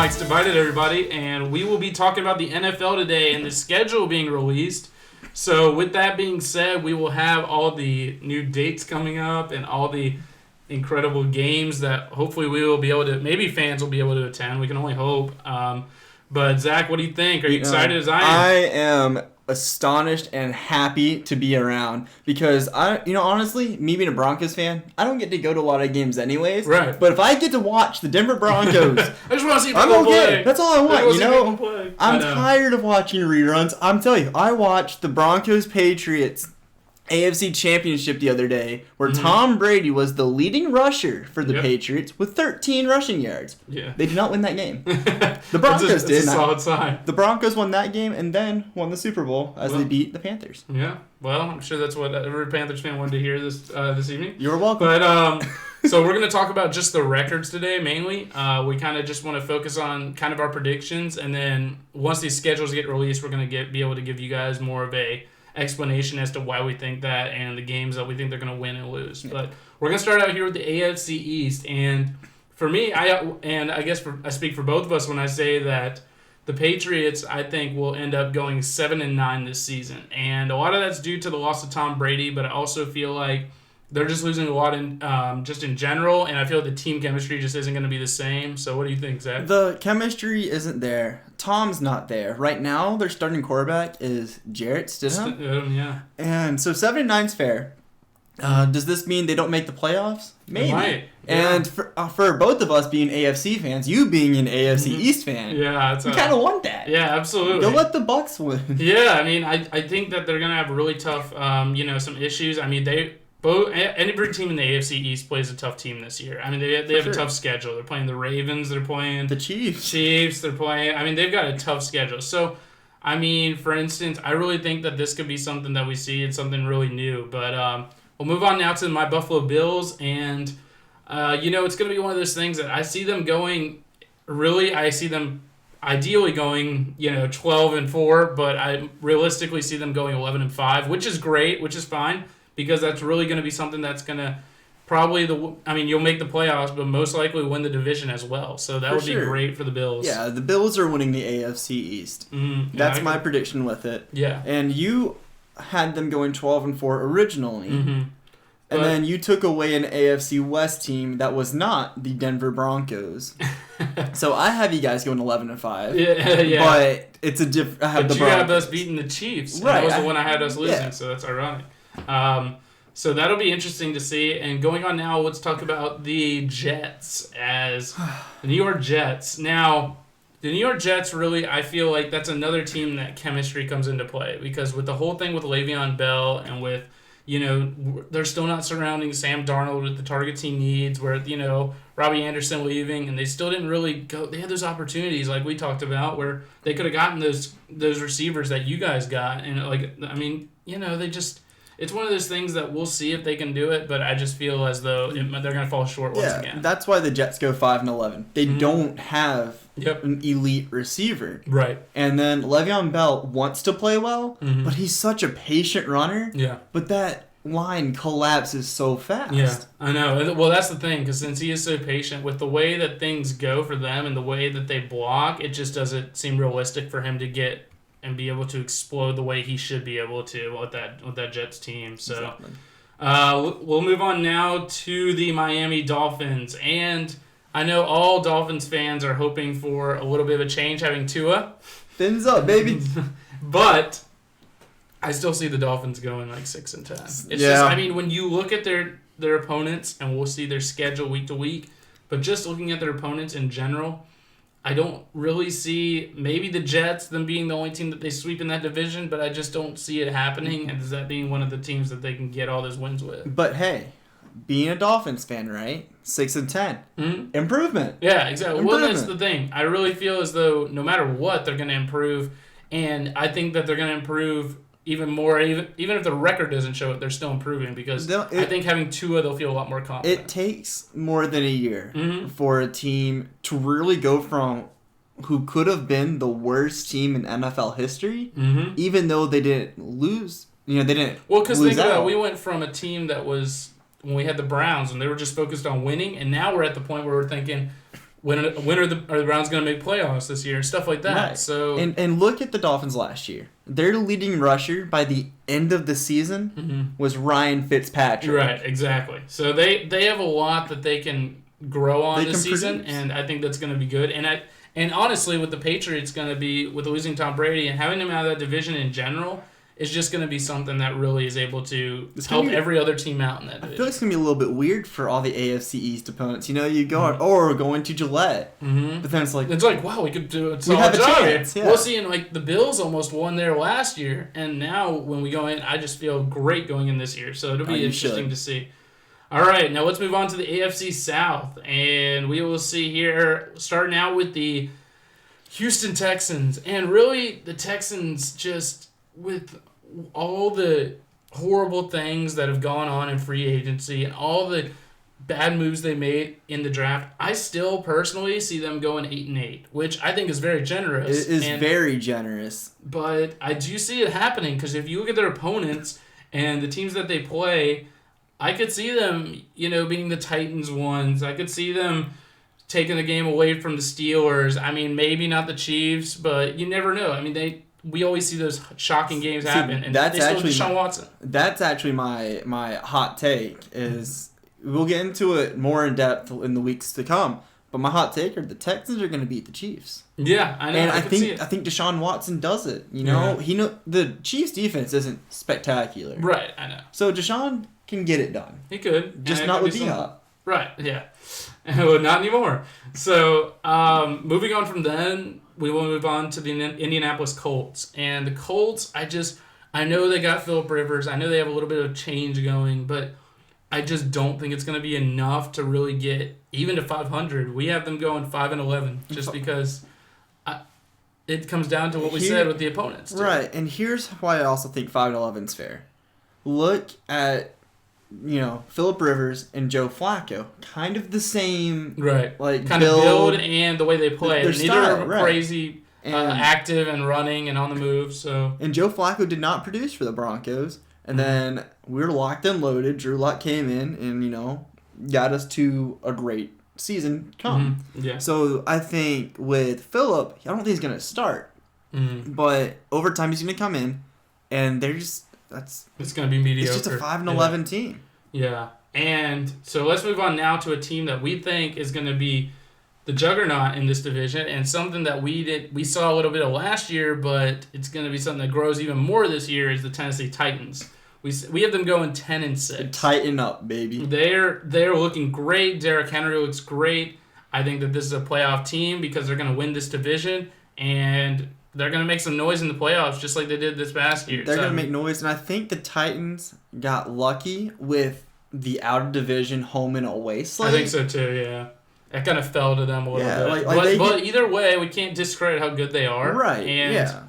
Mike's Divided, everybody, and we will be talking about the NFL today and the schedule being released. So with that being said, we will have all the new dates coming up and all the incredible games that hopefully we will be able to, maybe fans will be able to attend. We can only hope. But Zach, what do you think? Are you excited as I am? I am astonished and happy to be around because honestly, me being a Broncos fan, I don't get to go to a lot of games anyways. Right. But if I get to watch the Denver Broncos, I just want to see people I'm okay. play. That's all I want. Play. I'm tired of watching reruns. I'm telling you, I watched the Broncos Patriots AFC Championship the other day where Tom Brady was the leading rusher for the Patriots with 13 rushing yards. Yeah. They did not win that game. The Broncos did. It's a solid sign. The Broncos won that game and then won the Super Bowl as they beat the Panthers. Yeah. Well, I'm sure that's what every Panthers fan wanted to hear this evening. You're welcome. But so we're going to talk about just the records today mainly. We kind of just want to focus on kind of our predictions, and then once these schedules get released, we're going to be able to give you guys more of a explanation as to why we think that and the games that we think they're going to win and lose. But we're going to start out here with the AFC East. And for me, I guess I speak for both of us when I say that the Patriots, I think, will end up going 7-9 this season. And a lot of that's due to the loss of Tom Brady, but I also feel like they're just losing a lot just in general, and I feel like the team chemistry just isn't going to be the same. So what do you think, Zach? The chemistry isn't there. Tom's not there. Right now, their starting quarterback is Jarrett Stidham. Yeah. And so 7-9's fair. Does this mean they don't make the playoffs? Maybe. It might. Yeah. And for both of us being AFC fans, you being an AFC East fan, you kind of want that. Yeah, absolutely. Go let the Bucs win. Yeah, I mean, I think that they're going to have really tough, some issues. I mean, every team in the AFC East plays a tough team this year. I mean, they have a tough schedule. They're playing the Ravens. They're playing the Chiefs. They're playing. I mean, they've got a tough schedule. So, I mean, for instance, I really think that this could be something that we see. It's something really new. But we'll move on now to my Buffalo Bills, and it's going to be one of those things that I see them going. Really, I see them ideally going 12-4, but I realistically see them going 11-5, which is great, which is fine. Because that's really going to be something that's going to probably you'll make the playoffs, but most likely win the division as well. So that would be great for the Bills. Yeah, the Bills are winning the AFC East. That's my prediction with it. Yeah. And you had them going 12-4 originally. Mm-hmm. And then you took away an AFC West team that was not the Denver Broncos. So I have you guys going 11-5. Yeah. But it's a different. But you have us beating the Chiefs. Right. That was the one I had us losing, so that's ironic. So that'll be interesting to see. And going on now, let's talk about the Jets as the New York Jets. Now, the New York Jets really, I feel like that's another team that chemistry comes into play. Because with the whole thing with Le'Veon Bell and with, they're still not surrounding Sam Darnold with the targets he needs, where, Robbie Anderson leaving, and they still didn't really go. They had those opportunities like we talked about where they could have gotten those receivers that you guys got. And, they just... It's one of those things that we'll see if they can do it, but I just feel as though they're going to fall short once again. That's why the Jets go 5-11. They don't have an elite receiver. Right. And then Le'Veon Bell wants to play well, but he's such a patient runner. Yeah. But that line collapses so fast. Yeah, I know. Well, that's the thing, because since he is so patient, with the way that things go for them and the way that they block, it just doesn't seem realistic for him to get and be able to explode the way he should be able to with that Jets team. So exactly. We'll move on now to the Miami Dolphins. And I know all Dolphins fans are hoping for a little bit of a change having Tua. Fins up, baby. But I still see the Dolphins going like 6-10. It's just, when you look at their opponents, and we'll see their schedule week to week, but just looking at their opponents in general, I don't really see maybe the Jets, them being the only team that they sweep in that division, but I just don't see it happening as that being one of the teams that they can get all those wins with. But hey, being a Dolphins fan, right? 6-10. Mm-hmm. Improvement. Yeah, exactly. Well, that's the thing. I really feel as though no matter what, they're going to improve, and I think that they're going to improve even more. Even if the record doesn't show it, they're still improving because I think having Tua, they'll feel a lot more confident. It takes more than a year for a team to really go from who could have been the worst team in NFL history, even though they didn't lose. They didn't. Well, because think about it, we went from a team that was when we had the Browns and they were just focused on winning, and now we're at the point where we're thinking, when are the Browns going to make playoffs this year? Stuff like that. Right. So and look at the Dolphins last year. Their leading rusher by the end of the season was Ryan Fitzpatrick. Right, exactly. So they have a lot that they can grow on this season, produce. and I think that's going to be good. And honestly, with the Patriots going to be, with losing Tom Brady and having him out of that division in general, it's just going to be something that really is able to help every other team out in that division. I feel like it's going to be a little bit weird for all the AFC East opponents. You know, you go or going to Gillette. But then it's like, wow, we could do a we have a chance. Yeah. We'll see, and like the Bills almost won there last year, and now when we go in, I just feel great going in this year. So it'll be interesting to see. All right, now let's move on to the AFC South, and we will see here, starting out with the Houston Texans. And really, the Texans, just with all the horrible things that have gone on in free agency and all the bad moves they made in the draft, I still personally see them going 8-8, which I think is very generous. It is very generous. But I do see it happening, because if you look at their opponents and the teams that they play, I could see them, being the Titans ones. I could see them taking the game away from the Steelers. I mean, maybe not the Chiefs, but you never know. I mean, we always see those shocking games happen, and that's they still have actually Deshaun Watson. That's actually my hot take. Is we'll get into it more in depth in the weeks to come. But my hot take are the Texans are going to beat the Chiefs. Yeah, I know. And I think Deshaun Watson does it. The Chiefs defense isn't spectacular. Right, I know. So Deshaun can get it done. He could. Just not with D-Hop. Right, yeah. Well, not anymore. So, moving on from then, we will move on to the Indianapolis Colts. And the Colts, I know they got Phillip Rivers. I know they have a little bit of change going, but I just don't think it's going to be enough to really get even to 500. We have them going 5-11 just because it comes down to what we said with the opponents. Too. Right, and here's why I also think 5-11 is fair. Look at Phillip Rivers and Joe Flacco, kind of the same, right? Like kind of build and the way they play. Neither are crazy, active and running and on the move. So and Joe Flacco did not produce for the Broncos, and then we were locked and loaded. Drew Lock came in and got us to a great season come. Yeah. So I think with Phillip, I don't think he's gonna start, but over time he's gonna come in, and it's going to be mediocre. It's just a 5-11 team. Yeah. And so let's move on now to a team that we think is going to be the juggernaut in this division, and something that we saw a little bit of last year, but it's going to be something that grows even more this year, is the Tennessee Titans. We have them going 10-6. Tighten up, baby. They're looking great. Derrick Henry looks great. I think that this is a playoff team because they're going to win this division, and they're going to make some noise in the playoffs just like they did this past year. They're going to make noise, and I think the Titans got lucky with the out-of-division home and away slate. I think so too, yeah. It kind of fell to them a little bit. But either way, we can't discredit how good they are. Right, and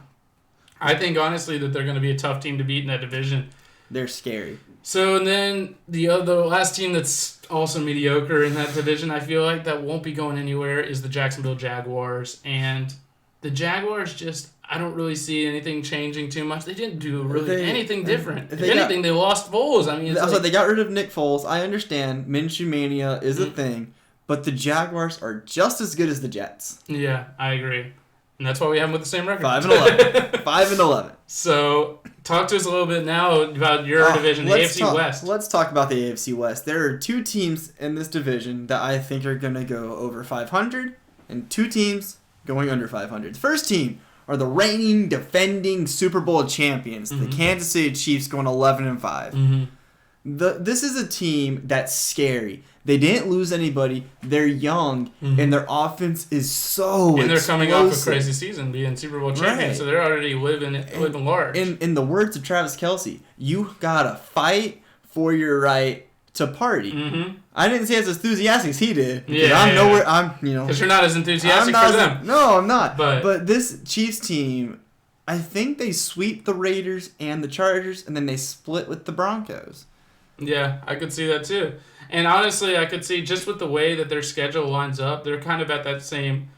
I think, honestly, that they're going to be a tough team to beat in that division. They're scary. So, and then the last team that's also mediocre in that division, I feel like, that won't be going anywhere is the Jacksonville Jaguars. And the Jaguars I don't really see anything changing too much. They didn't do anything different. If anything, they lost Foles. I mean, they got rid of Nick Foles. I understand Minshew Mania is a thing, but the Jaguars are just as good as the Jets. Yeah, I agree. And that's why we have them with the same record. 5-11. 5-11. So, talk to us a little bit now about your division, the AFC West. Let's talk about the AFC West. There are two teams in this division that I think are going to go over 500, and two teams going under 500. The first team are the reigning, defending Super Bowl champions, the Kansas City Chiefs, going 11-5. This is a team that's scary. They didn't lose anybody. They're young, and their offense is so and they're explosive. coming off a crazy season, being Super Bowl champions, so they're already living large. In the words of Travis Kelce, you gotta fight for your right to party. I didn't say as enthusiastic as he did. Because you're not as enthusiastic for them. No, I'm not. But this Chiefs team, I think they sweep the Raiders and the Chargers, and then they split with the Broncos. Yeah, I could see that too. And honestly, I could see just with the way that their schedule lines up, they're kind of at that same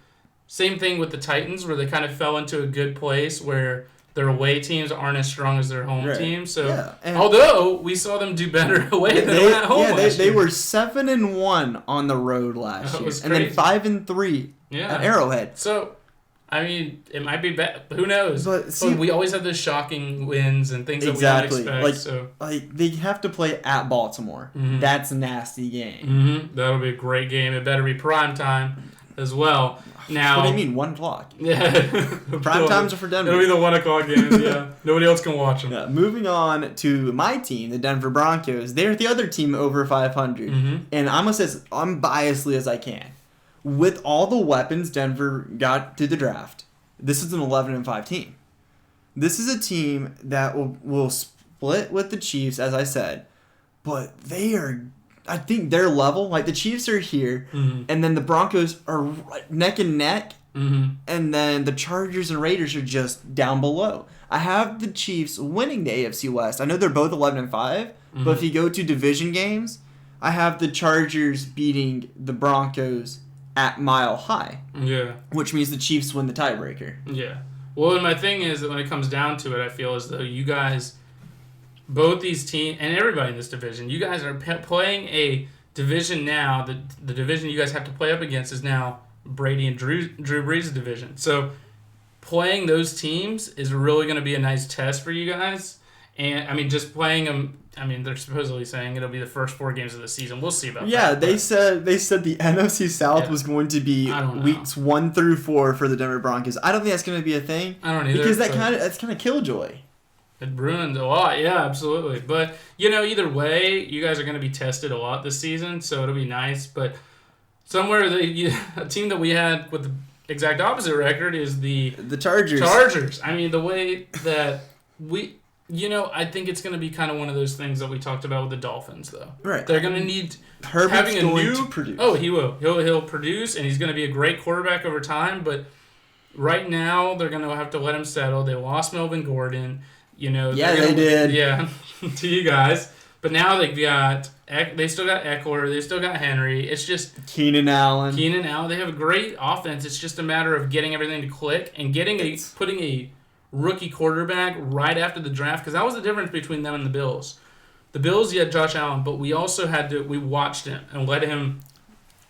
thing with the Titans, where they kind of fell into a good place where their away teams aren't as strong as their home teams. So, and although we saw them do better away than at home last they year. were 7-1 on the road last year, and then 5-3 at Arrowhead. So, I mean, it might be bad. Who knows? But see, we always have those shocking wins and things that we don't expect. Like they have to play at Baltimore. Mm-hmm. That's a nasty game. Mm-hmm. That'll be a great game. It better be prime time as well. Now, what do you mean 1 o'clock? Yeah, prime times are for Denver. It'll be the 1 o'clock games. Yeah, nobody else can watch them. Yeah. Moving on to my team, the Denver Broncos. They're the other team over 500, and I'm gonna say I'm biasedly as I can. With all the weapons Denver got through the draft, this is an 11-5 team. This is a team that will split with the Chiefs, as I said, but they are. I think their level, like the Chiefs are here, and then the Broncos are neck and neck, and then the Chargers and Raiders are just down below. I have the Chiefs winning the AFC West. I know they're both 11-5, but if you go to division games, I have the Chargers beating the Broncos at Mile High. Yeah. Which means the Chiefs win the tiebreaker. Yeah. Well, and my thing is that when it comes down to it, I feel as though you guys, both these teams, and everybody in this division, you guys are playing a division now. The division you guys have to play up against is now Brady and Drew Brees' division. So playing those teams is really going to be a nice test for you guys. And, I mean, just playing them, I mean, they're supposedly saying it'll be the first 4 games of the season. We'll see about that. Yeah, they said the NFC South was going to be weeks 1 through 4 for the Denver Broncos. I don't think that's going to be a thing. I don't either. Because that's kind of killjoy. It ruined a lot, yeah, absolutely. But, either way, you guys are going to be tested a lot this season, so it'll be nice. But somewhere, a team that we had with the exact opposite record is the Chargers. I mean, the way that we... I think it's going to be kind of one of those things that we talked about with the Dolphins, though. Right. They're going to need Herbert's going to produce. Oh, he will. He'll produce, and he's going to be a great quarterback over time. But right now, they're going to have to let him settle. They lost Melvin Gordon. They did. Yeah, to you guys. But now they still got Eckler. They still got Henry. It's just Keenan Allen. They have a great offense. It's just a matter of getting everything to click and putting a rookie quarterback right after the draft, because that was the difference between them and the Bills. The Bills, you had Josh Allen, but we also we watched him and let him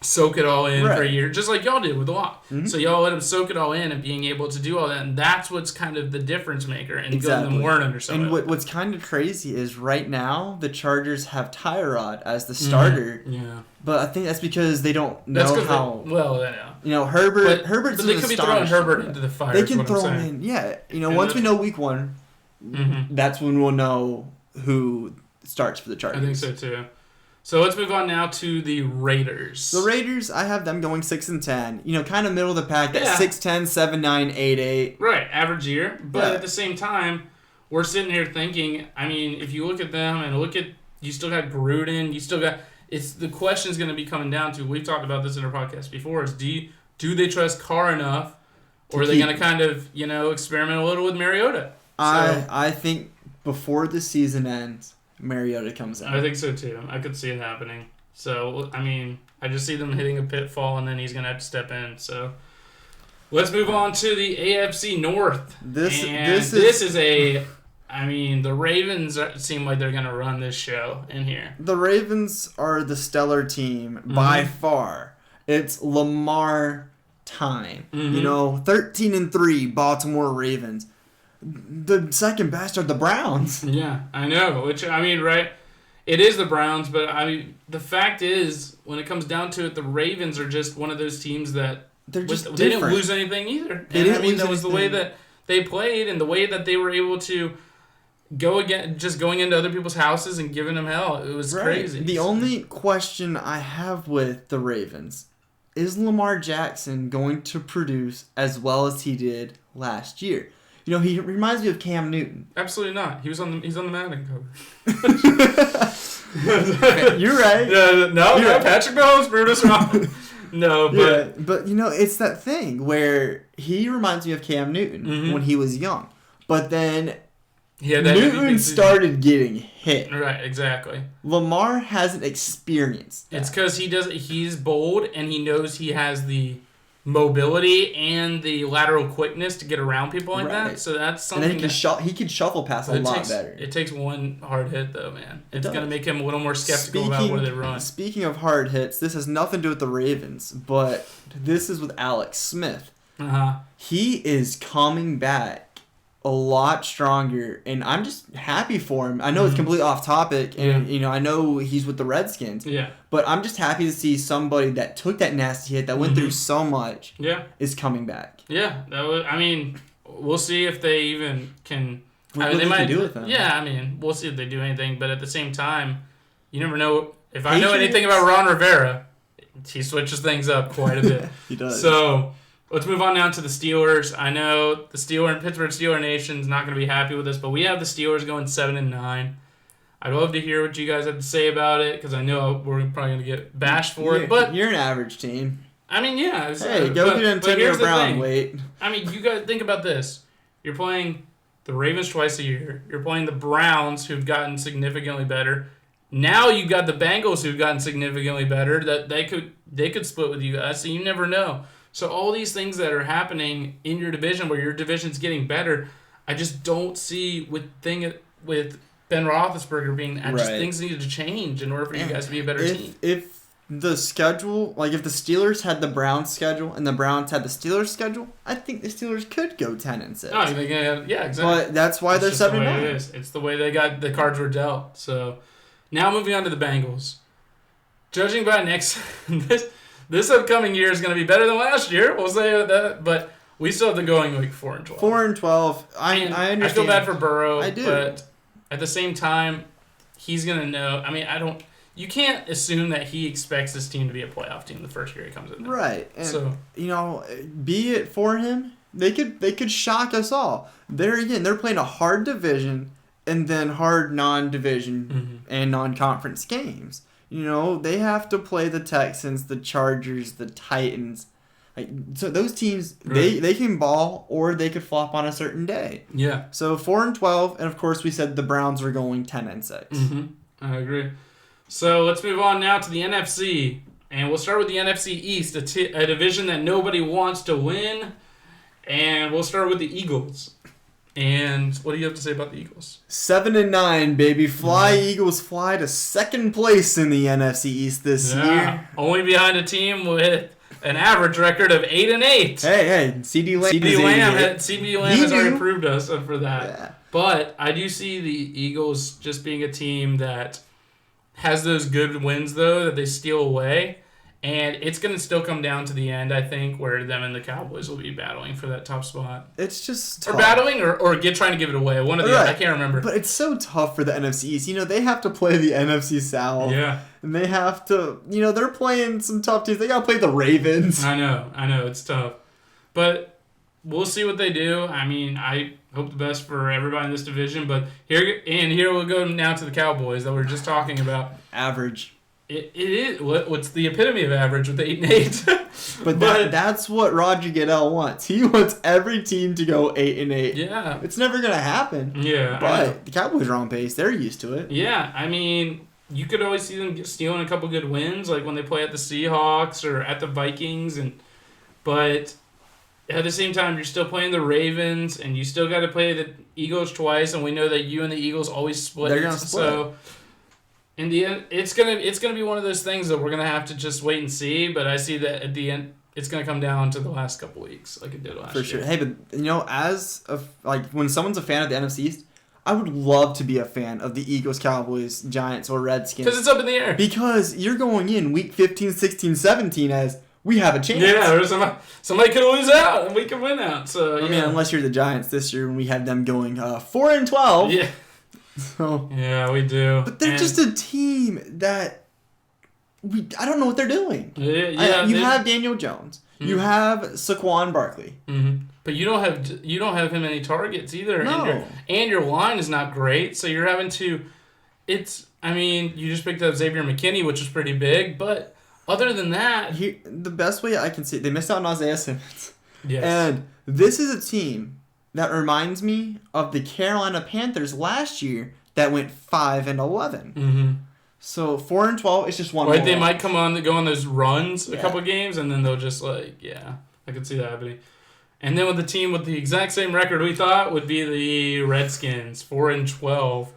soak it all in for a year, just like y'all did with the Lock. Mm-hmm. So y'all let him soak it all in and being able to do all that, and that's what's kind of the difference maker, and getting them weren't under somebody. And what's kind of crazy is right now the Chargers have Tyrod as the starter. Yeah. But I think that's because they don't know how. Herbert's. But they could be throwing Herbert into the fire. They can throw him in. Yeah. Once we know week 1, that's when we'll know who starts for the Chargers. I think so too. So let's move on now to the Raiders. The Raiders, I have them going 6-10. Kind of middle of the pack. That 6-10, 7-9, 8-8. Right, average year. But at the same time, we're sitting here thinking. I mean, if you look at them and you still got Gruden, you still got. It's the question is going to be coming down to. We've talked about this in our podcast before. Is do they trust Carr enough, or are they going to kind of experiment a little with Mariota? I think before the season ends, Mariota comes in. I think so too. I could see it happening. So, I mean, I just see them hitting a pitfall, and then he's going to have to step in. So, let's move on to the AFC North. This is a... I mean, the Ravens seem like they're going to run this show in here. The Ravens are the stellar team by far. It's Lamar time. 13-3 Baltimore Ravens. The second best are the Browns. Yeah, I know. Which, I mean, right? It is the Browns, but I mean, the fact is, when it comes down to it, the Ravens are just one of those teams that they didn't lose anything either. That was the way that they played and the way that they were able to just going into other people's houses and giving them hell. It was crazy. The only question I have with the Ravens is Lamar Jackson going to produce as well as he did last year? He reminds me of Cam Newton. Absolutely not. He's on the Madden cover. You're right. No, Patrick Mahomes, Brutus wrong. No, but but it's that thing where he reminds me of Cam Newton when he was young, but then Newton started getting hit. Right, exactly. Lamar hasn't experienced that. It's because he's bold and he knows he has the mobility and the lateral quickness to get around people like that. So that's something. And then he could shuffle pass a lot better. It takes one hard hit though, man. It's gonna make him a little more skeptical about where they run. Speaking of hard hits, this has nothing to do with the Ravens, but this is with Alex Smith. He is coming back a lot stronger, and I'm just happy for him. I know it's completely off topic, and I know he's with the Redskins. Yeah. But I'm just happy to see somebody that took that nasty hit, that went through so much, is coming back. Yeah, we'll see if they even can. They might do with them. Yeah, we'll see if they do anything. But at the same time, you never know. If I know anything about Ron Rivera, he switches things up quite a bit. He does. So. Let's move on now to the Steelers. I know the Pittsburgh Steelers Nation is not going to be happy with this, but we have the Steelers going 7-9. I'd love to hear what you guys have to say about it because I know we're probably going to get bashed for it. But you're an average team. Yeah. Hey, go get Antonio Brown. Wait. You got to think about this. You're playing the Ravens twice a year. You're playing the Browns, who've gotten significantly better. Now you've got the Bengals, who've gotten significantly better. That they could split with you guys, so you never know. So all these things that are happening in your division where your division's getting better, I just don't see with Ben Roethlisberger being things need to change in order for you guys to be a better team. If the schedule, if the Steelers had the Browns schedule and the Browns had the Steelers schedule, I think the Steelers could go 10-6. Oh, yeah, exactly. But that's why they're 7-9. It's the way the cards were dealt. So now moving on to the Bengals. Judging by This upcoming year is going to be better than last year. We'll say that, but we still have them going 4-12. 4-12. I understand. I feel bad for Burrow. I do. But at the same time, he's going to know. You can't assume that he expects this team to be a playoff team the first year he comes in there. Right. And, be it for him, they could shock us all. They're playing a hard division and then hard non-division and non-conference games. They have to play the Texans, the Chargers, the Titans. So those teams, they can ball or they could flop on a certain day. Yeah. So 4-12, and of course we said the Browns were going 10-6. I agree. So let's move on now to the NFC, and we'll start with the NFC East, a division that nobody wants to win, and we'll start with the Eagles. And what do you have to say about the Eagles? 7-9, baby. Eagles fly to second place in the NFC East this year. Only behind a team with an average record of 8-8. Hey, CD Lamb has already proved us for that. Yeah. But I do see the Eagles just being a team that has those good wins, though, that they steal away. And it's going to still come down to the end, I think, where them and the Cowboys will be battling for that top spot. It's just tough. Or battling or trying to give it away. One of the other. I can't remember. But it's so tough for the NFC East. They have to play the NFC South. Yeah. And they have to, they're playing some tough teams. They got to play the Ravens. I know. It's tough. But we'll see what they do. I hope the best for everybody in this division. But here we'll go now to the Cowboys that we were just talking about. Average. It is. What's the epitome of average with 8-8? but that's what Roger Goodell wants. He wants every team to go 8-8. Yeah. It's never going to happen. Yeah. But the Cowboys are on pace. They're used to it. Yeah. You could always see them stealing a couple good wins, like when they play at the Seahawks or at the Vikings. But at the same time, you're still playing the Ravens, and you still got to play the Eagles twice, and we know that you and the Eagles always split. They're going to split. So in the end, it's gonna be one of those things that we're gonna have to just wait and see. But I see that at the end, it's gonna come down to the last couple weeks, like it did last year. For sure. Hey, but when someone's a fan of the NFC East, I would love to be a fan of the Eagles, Cowboys, Giants, or Redskins. Because it's up in the air. Because you're going in week 15, 16, 17 as we have a chance. Yeah, somebody could lose out and we could win out. So unless you're the Giants this year when we have them going 4-12. Yeah. So, yeah, we do. But they're just a team that I don't know what they're doing. Yeah, you have Daniel Jones. Mm-hmm. You have Saquon Barkley. Mm-hmm. But you don't have him any targets either. No. And your line is not great, so you're having to. You just picked up Xavier McKinney, which is pretty big, but other than that, the best way I can see it, they missed out on Isaiah Simmons. Yes. And this is a team that reminds me of the Carolina Panthers last year that went 5-11. Mm-hmm. So 4-12 is just one. Right, they might come on to go on those runs a couple games, and then they'll just I could see that happening. And then with the team with the exact same record we thought would be the Redskins, 4-12.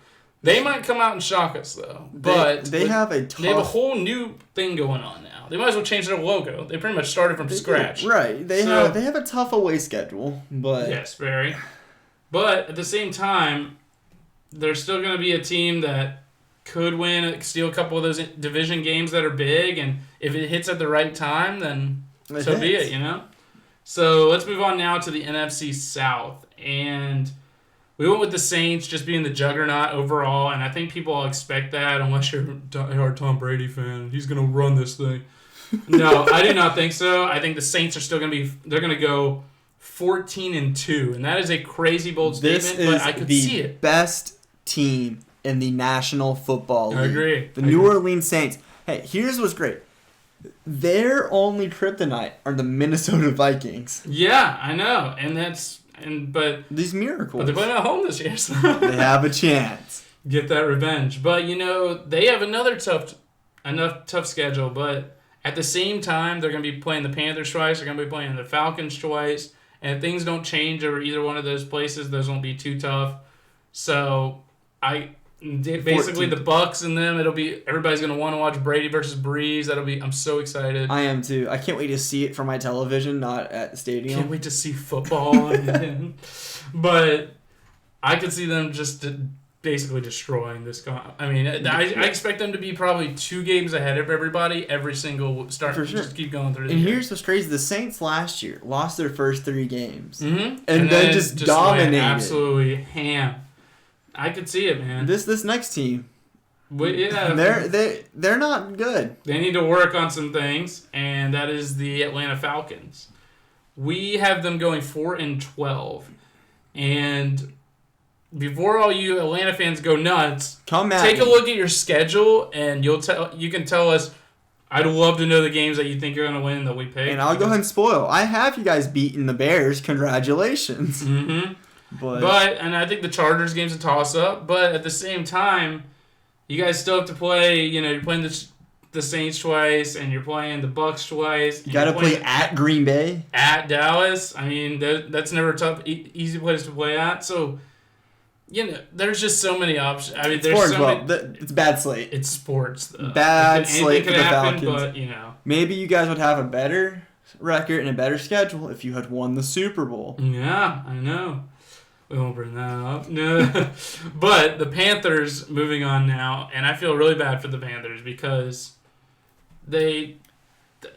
They might come out and shock us though. But they have a whole new thing going on now. They might as well change their logo. They pretty much started from scratch. Right. They have a tough away schedule, but yes, very. But at the same time, they're still going to be a team that could win, steal a couple of those division games that are big, and if it hits at the right time, then so be it, you know? So let's move on now to the NFC South. And we went with the Saints just being the juggernaut overall, and I think people all expect that unless you're a diehard Tom Brady fan. He's going to run this thing. No, I do not think so. I think the Saints are still going to be – they're going to go 14-2, and that is a crazy bold statement, but I could see it. This is the best team in the National Football League. I agree. The New Orleans Saints. Hey, here's what's great. Their only kryptonite are the Minnesota Vikings. Yeah, I know, but these miracles. But they're playing at home this year, so they have a chance. Get that revenge. But they have another tough schedule. But at the same time, they're going to be playing the Panthers twice. They're going to be playing the Falcons twice. And if things don't change over either one of those places, those won't be too tough. So basically the Bucs and them, everybody's going to want to watch Brady versus Breeze. I'm so excited. I am too. I can't wait to see it from my television, not at the stadium. Can't wait to see football. But I could see them just basically destroying this. I expect them to be probably 2 games ahead of everybody every single start. For sure. Just keep going through. And here's what's crazy: the Saints last year lost their first 3 games, and then just dominated. Absolutely ham. I could see it, man. This next team, yeah, they're not good. They need to work on some things, and that is the Atlanta Falcons. We have them going 4-12, and before all you Atlanta fans go nuts, take a look at your schedule, and you can tell us. I'd love to know the games that you think you're going to win that we pick. And I'll go ahead and spoil. I have you guys beating the Bears. Congratulations. Mm-hmm. But I think the Chargers game's a toss-up. But at the same time, you guys still have to play. You're playing the Saints twice, and you're playing the Bucs twice. You got to play at Green Bay, at Dallas. That's never a tough, easy place to play at. So. There's just so many options. It's bad slate. It's sports, though. Bad slate for the Falcons. But, maybe you guys would have a better record and a better schedule if you had won the Super Bowl. Yeah, I know. We won't bring that up. No. But the Panthers, moving on now, and I feel really bad for the Panthers because they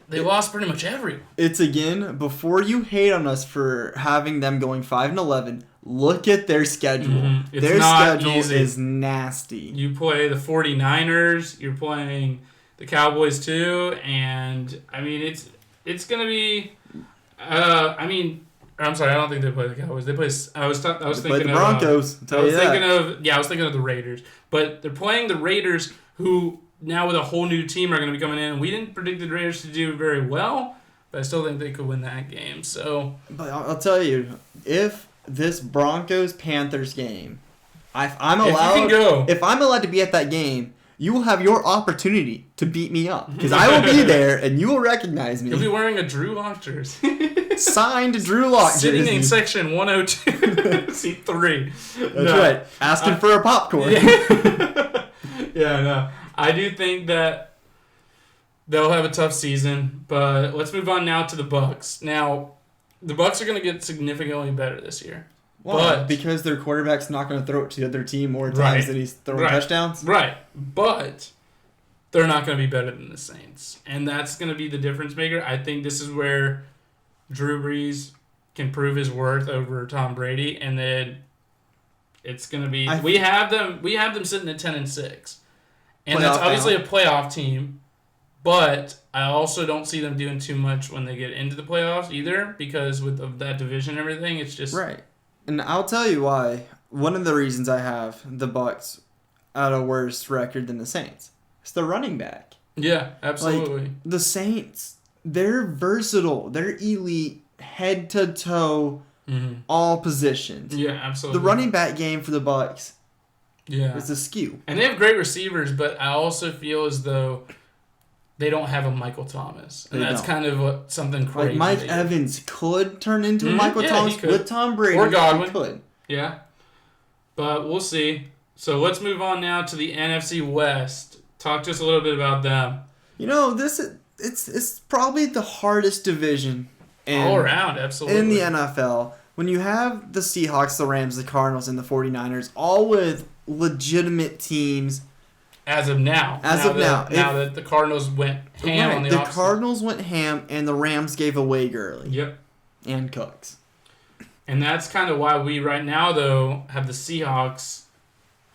lost pretty much everyone. It's, again, before you hate on us for having them going 5-11, look at their schedule. Mm-hmm. Their schedule is nasty. You play the 49ers, you're playing the Cowboys too, and it's going to be I'm sorry, I don't think they play the Cowboys. They play I was thinking the Broncos. I was thinking of the Raiders. But they're playing the Raiders, who now with a whole new team are going to be coming in. We didn't predict the Raiders to do very well, but I still think they could win that game. So, but I'll tell you, if this Broncos-Panthers game, if I'm allowed to be at that game, you will have your opportunity to beat me up. Because I will be there, and you will recognize me. You'll be wearing a Drew Lock jersey. Signed Drew Lock jersey. Sitting in section 102, seat 3. That's right. Asking for a popcorn. Yeah, no. I do think that they'll have a tough season, but let's move on now to the Bucs. Now, the Bucs are going to get significantly better this year. Well, because their quarterback's not going to throw it to the other team more times than he's throwing touchdowns? Right. But they're not going to be better than the Saints. And that's going to be the difference maker. I think this is where Drew Brees can prove his worth over Tom Brady. And then it's going to be... We have them sitting at 10-6. And that's obviously a playoff team. But I also don't see them doing too much when they get into the playoffs either. Because of that division and everything, it's just... Right. And I'll tell you why. One of the reasons I have the Bucs at a worse record than the Saints. It's the running back. Yeah, absolutely. The Saints, they're versatile. They're elite, head to toe, all positions. Yeah, absolutely. The running back game for the Bucs is a skew. And they have great receivers, but I also feel as though they don't have a Michael Thomas. And that's kind of something crazy. Like Mike Evans could turn into a Michael Thomas with Tom Brady. Or Godwin. He could. Yeah. But we'll see. So let's move on now to the NFC West. Talk to us a little bit about them. It's probably the hardest division all around, absolutely. In the NFL. When you have the Seahawks, the Rams, the Cardinals, and the 49ers, all with legitimate teams. As of now. Now that the Cardinals went ham on the offseason. The Cardinals went ham, and the Rams gave away Gurley. Yep. And Cooks. And that's kind of why we right now, though, have the Seahawks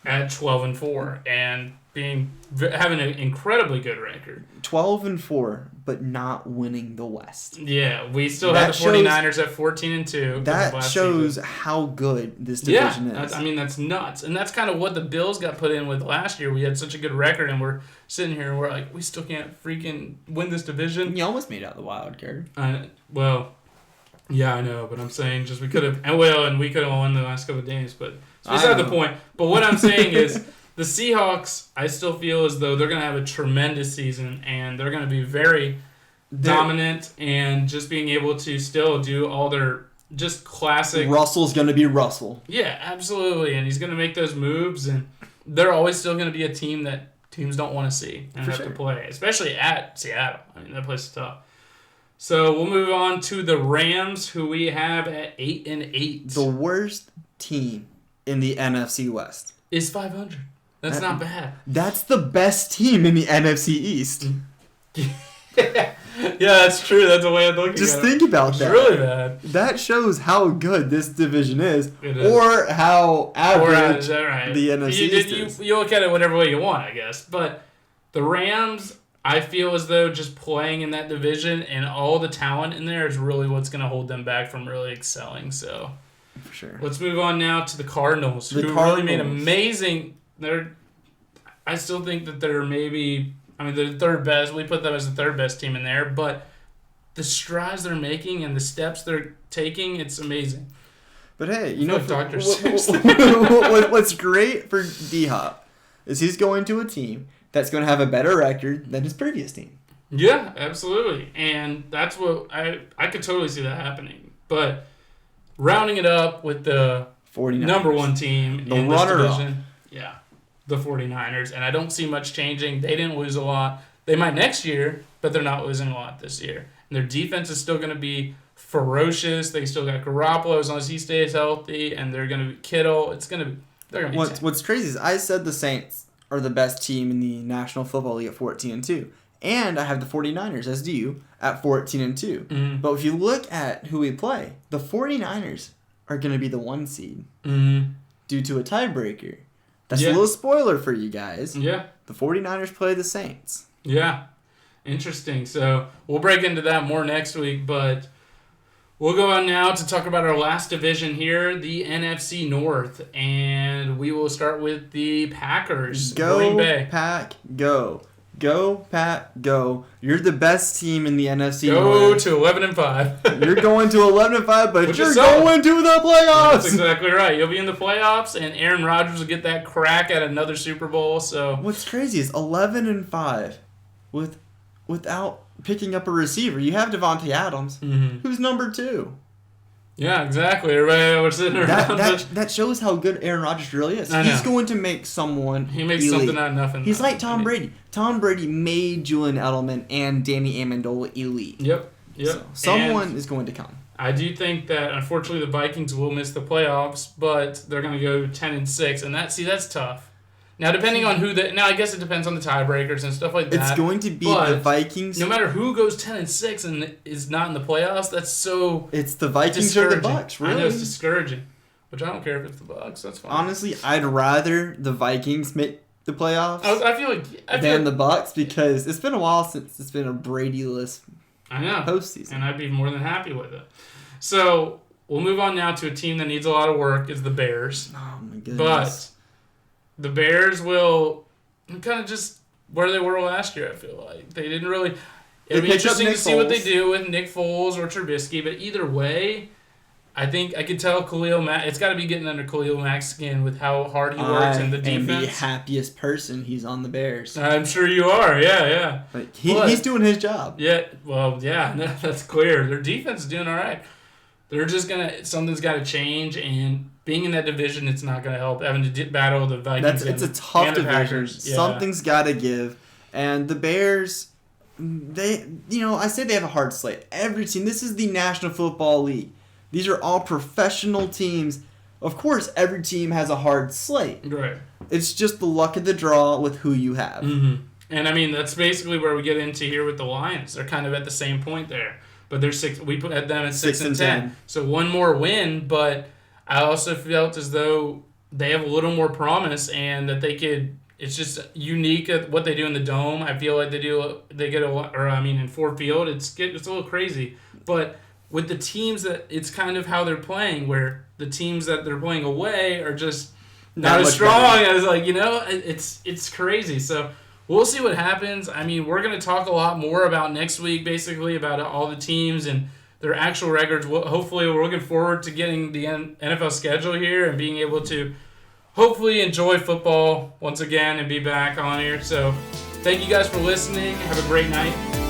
at 12-4 and having an incredibly good record. 12-4, but not winning the West. Yeah, we still have the 49ers at 14-2. That shows how good this division is. That's nuts. And that's kind of what the Bills got put in with last year. We had such a good record, and we're sitting here and we're like, we still can't freaking win this division. You almost made out the wild card. Yeah, I know, but I'm saying just we could have, and we could have won the last couple of games, but it's beside the point. But what I'm saying is, the Seahawks, I still feel as though they're going to have a tremendous season, and they're going to be very dominant and just being able to still do all their just classic. Russell's going to be Russell. Yeah, absolutely, and he's going to make those moves, and they're always still going to be a team that teams don't want to see and have to play, especially at Seattle. I mean, that place is tough. So we'll move on to the Rams, who we have at 8-8. The worst team in the NFC West is 500. That's not bad. That's the best team in the NFC East. Yeah, that's true. That's the way I'm looking at it. Just think about that. It's really bad. That shows how good this division is. It is. Or how average the NFC East is. You look at it whatever way you want, I guess. But the Rams, I feel as though just playing in that division and all the talent in there is really what's going to hold them back from really excelling. So, for sure. Let's move on now to the Cardinals, who really made amazing. I still think that they're the third best. We put them as the third best team in there, but the strides they're making and the steps they're taking, it's amazing. But hey, what's great for D-Hop is he's going to a team that's going to have a better record than his previous team. Yeah, absolutely. And that's what I could totally see that happening. But rounding it up with the 49ers. Number one team in this division. Yeah. The 49ers, and I don't see much changing. They didn't lose a lot. They might next year, but they're not losing a lot this year. And their defense is still going to be ferocious. They still got Garoppolo as long as he stays healthy, and they're going to be Kittle. They're going to be What's crazy is I said the Saints are the best team in the National Football League at 14-2. And I have the 49ers, as do you, at 14-2. Mm-hmm. But if you look at who we play, the 49ers are going to be the 1 seed due to a tiebreaker. That's a little spoiler for you guys. Yeah. The 49ers play the Saints. Yeah. Interesting. So we'll break into that more next week, but we'll go on now to talk about our last division here, the NFC North. And we will start with the Packers. Green Bay. Pack, go. Go, Pat, go. You're the best team in the NFC North. Go to 11-5. You're going to 11-5, but you're going to the playoffs. That's exactly right. You'll be in the playoffs, and Aaron Rodgers will get that crack at another Super Bowl. So what's crazy is 11-5 without picking up a receiver. You have Devontae Adams, who's number 2. Yeah, exactly. Everybody was sitting around. That shows how good Aaron Rodgers really is. He's going to make someone He makes elite. something out of nothing. He's like Tom Brady. Tom Brady made Julian Edelman and Danny Amendola elite. Yep. So someone is going to come. I do think that, unfortunately, the Vikings will miss the playoffs, but they're going to go 10-6, and that's tough. Now, depending on I guess it depends on the tiebreakers and stuff like that. It's going to be the Vikings. No matter who goes 10-6 and is not in the playoffs, that's so. It's the Vikings or the Bucs, really. I know it's discouraging, which I don't care if it's the Bucs. That's fine. Honestly, I'd rather the Vikings make the playoffs. I feel than the Bucs because it's been a while since it's been a Brady-less postseason, and I'd be more than happy with it. So we'll move on now to a team that needs a lot of work. Is the Bears. Oh my goodness! But the Bears will kind of just where they were last year, I feel like. They didn't really... It'll be interesting to see what they do with Nick Foles or Trubisky, but either way, I think I could tell Khalil Mack. It's got to be getting under Khalil Mack's skin with how hard he works and the defense. I'm the happiest person he's on the Bears. I'm sure you are. Yeah. Like, he's doing his job. Yeah. Well, yeah. No, that's clear. Their defense is doing all right. They're just something's got to change, and being in that division, it's not going to help. Having to battle the Vikings. It's a tough division. Yeah. Something's got to give, and the Bears. I say they have a hard slate. Every team. This is the National Football League. These are all professional teams. Of course, every team has a hard slate. Right. It's just the luck of the draw with who you have. Mm-hmm. And, I mean, that's basically where we get into here with the Lions. They're kind of at the same point there. But they're 6. We put them at 6 and 10. So one more win, but I also felt as though they have a little more promise and that they could. It's just unique at what they do in the Dome. I feel like in Ford Field, it's a little crazy. But with the teams it's kind of how they're playing, where the teams that they're playing away are just not as strong as it's crazy. So we'll see what happens. I mean, we're going to talk a lot more about next week, basically, about all the teams and their actual records. Hopefully, we're looking forward to getting the NFL schedule here and being able to hopefully enjoy football once again and be back on here. So thank you guys for listening. Have a great night.